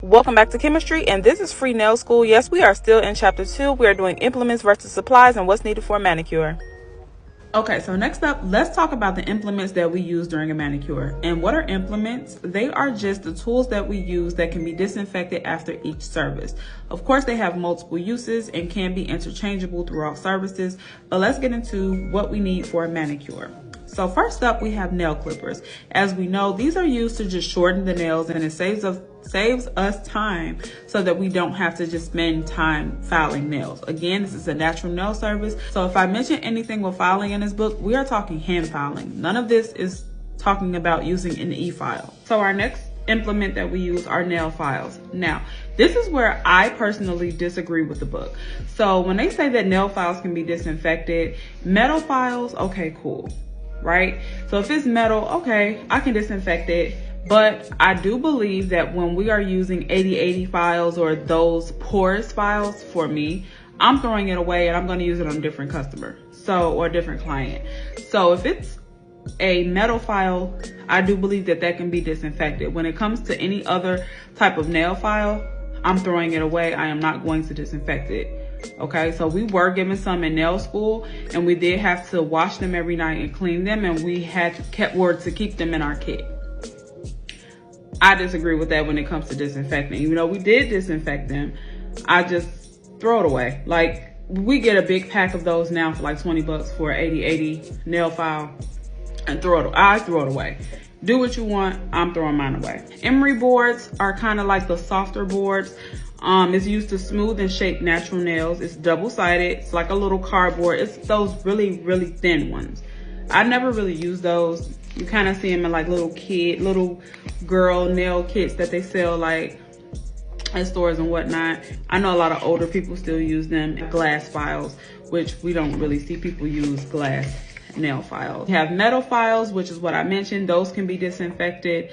Welcome back to chemistry, and this is free nail school. Yes, we are still in chapter 2. We are doing implements versus supplies and what's needed for a manicure. Okay, so next up, let's talk about the implements that we use during a manicure. And what are implements? They are just the tools that we use that can be disinfected after each service. Of course, they have multiple uses and can be interchangeable throughout services, but let's get into what we need for a manicure. So first up, we have nail clippers. As we know, these are used to just shorten the nails, and it saves us time so that we don't have to just spend time filing nails. Again, this is a natural nail service. So if I mention anything with filing in this book, we are talking hand filing. None of this is talking about using an e-file. So our next implement that we use are nail files. Now, this is where I personally disagree with the book. So when they say that nail files can be disinfected, metal files, okay, cool. Right? So if it's metal, okay, I can disinfect it. But I do believe that when we are using 80/80 files or those porous files, for me, I'm throwing it away and I'm going to use it on a different customer. Or a different client. So if it's a metal file, I do believe that that can be disinfected. When it comes to any other type of nail file, I'm throwing it away. I am not going to disinfect it. Okay, so we were given some in nail school, and we did have to wash them every night and clean them, and we had kept word to keep them in our kit. I disagree with that when it comes to disinfecting. Even though we did disinfect them, I just throw it away. Like, we get a big pack of those now for like 20 bucks for 80/80 nail file, and I throw it away. Do what you want, I'm throwing mine away. Emery boards are kind of like the softer boards. It's used to smooth and shape natural nails. It's double-sided. It's like a little cardboard. It's those really, really thin ones. I never really use those. You kind of see them in like little girl nail kits that they sell like at stores and whatnot. I know a lot of older people still use them. Glass files, which we don't really see people use glass nail files. We have metal files, which is what I mentioned. Those can be disinfected.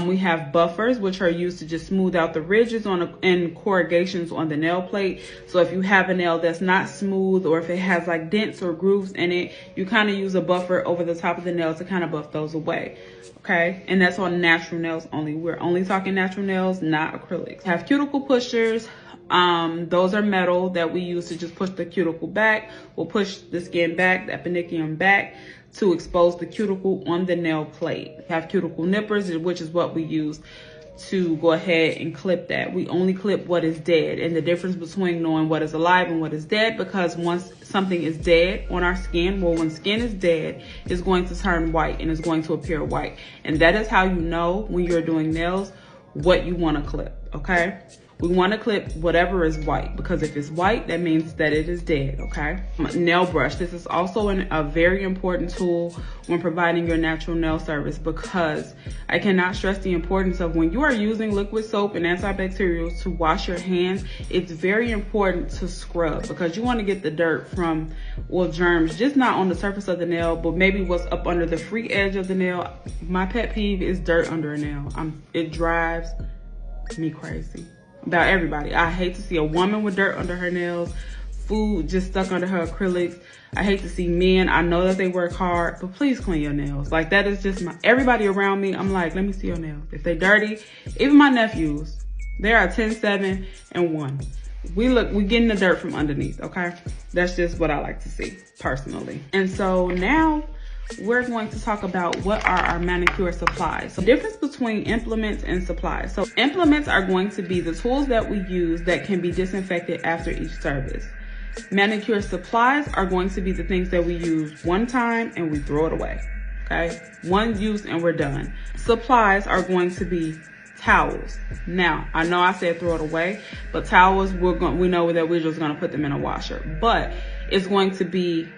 We have buffers, which are used to just smooth out the ridges and corrugations on the nail plate. So if you have a nail that's not smooth, or if it has like dents or grooves in it, you kind of use a buffer over the top of the nail to kind of buff those away. Okay, and that's on natural nails only. We're only talking natural nails, not acrylics. Have cuticle pushers. Those are metal that we use to just push the cuticle back. We'll push the skin back, the epinicium back, to expose the cuticle on the nail plate. We have cuticle nippers, which is what we use to go ahead and clip that. We only clip what is dead, and the difference between knowing what is alive and what is dead, because once something is dead on our skin, well, when skin is dead, it's going to turn white and it's going to appear white. And that is how you know when you're doing nails what you want to clip, okay? We want to clip whatever is white, because if it's white, that means that it is dead, okay? Nail brush. This is also a very important tool when providing your natural nail service, because I cannot stress the importance of when you are using liquid soap and antibacterials to wash your hands, it's very important to scrub, because you want to get the dirt from, well, germs, just not on the surface of the nail, but maybe what's up under the free edge of the nail. My pet peeve is dirt under a nail. It drives me crazy. About everybody. I hate to see a woman with dirt under her nails, food just stuck under her acrylics. I hate to see men. I know that they work hard, but please clean your nails. Like, that is just everybody around me. I'm like, let me see your nails. If they dirty, even my nephews, they are 10, 7, and 1. We getting the dirt from underneath, okay? That's just what I like to see personally. And so now we're going to talk about what are our manicure supplies. So the difference between implements and supplies. So implements are going to be the tools that we use that can be disinfected after each service. Manicure supplies are going to be the things that we use one time and we throw it away, okay? One use and we're done. Supplies are going to be towels. Now, I know I said throw it away, but towels, we know that we're just gonna put them in a washer, but it's going to be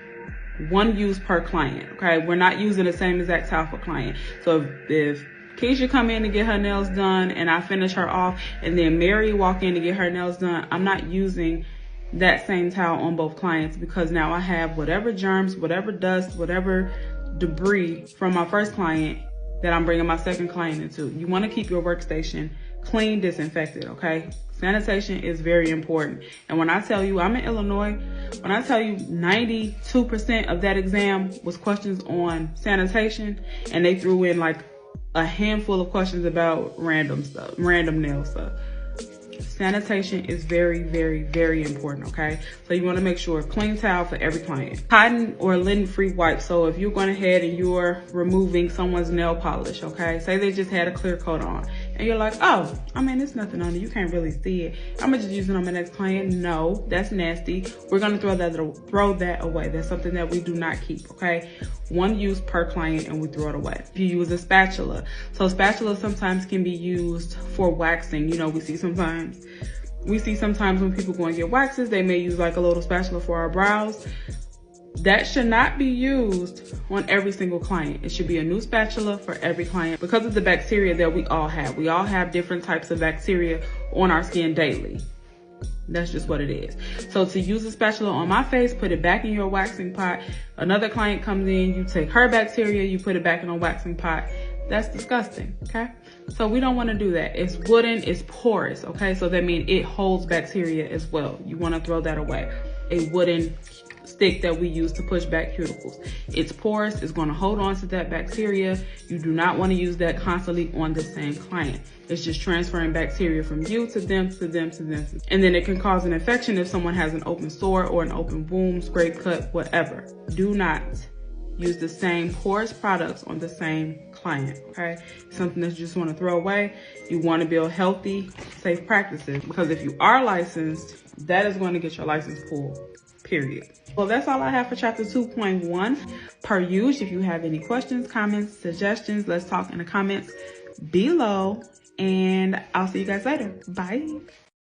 one use per client, okay? We're not using the same exact towel for client. So if Keisha come in to get her nails done and I finish her off, and then Mary walk in to get her nails done, I'm not using that same towel on both clients, because now I have whatever germs, whatever dust, whatever debris from my first client that I'm bringing my second client into. You want to keep your workstation clean, disinfected, okay? Sanitation is very important. And when I tell you, I'm in Illinois, when I tell you 92% of that exam was questions on sanitation, and they threw in like a handful of questions about random stuff, random nail stuff. Sanitation is very, very, very important, okay? So you want to make sure clean towel for every client. Cotton or lint-free wipes. So if you're going ahead and you're removing someone's nail polish, okay? Say they just had a clear coat on and you're like, oh, I mean, there's nothing on it. You can't really see it. I'm gonna just use it on my next client. No, that's nasty. We're gonna throw that away. That's something that we do not keep, okay? One use per client and we throw it away. If you use a spatula. So spatulas sometimes can be used for waxing. You know, we see sometimes when people go and get waxes, they may use like a little spatula for our brows. That should not be used on every single client. It should be a new spatula for every client because of the bacteria that we all have. We all have different types of bacteria on our skin daily. That's just what it is. So to use a spatula on my face, put it back in your waxing pot. Another client comes in, you take her bacteria, you put it back in a waxing pot. That's disgusting, okay? So we don't want to do that. It's wooden, it's porous, okay? So that means it holds bacteria as well. You want to throw that away. A wooden stick that we use to push back cuticles. It's porous, it's going to hold on to that bacteria. You do not want to use that constantly on the same client. It's just transferring bacteria from you to them, to them, to them. And then it can cause an infection if someone has an open sore or an open wound, scrape, cut, whatever. Do not use the same porous products on the same client, okay? Something that you just want to throw away. You want to build healthy, safe practices, because if you are licensed, that is going to get your license pulled, period. Well, that's all I have for chapter 2.1 per use. If you have any questions, comments, suggestions, let's talk in the comments below, and I'll see you guys later. Bye.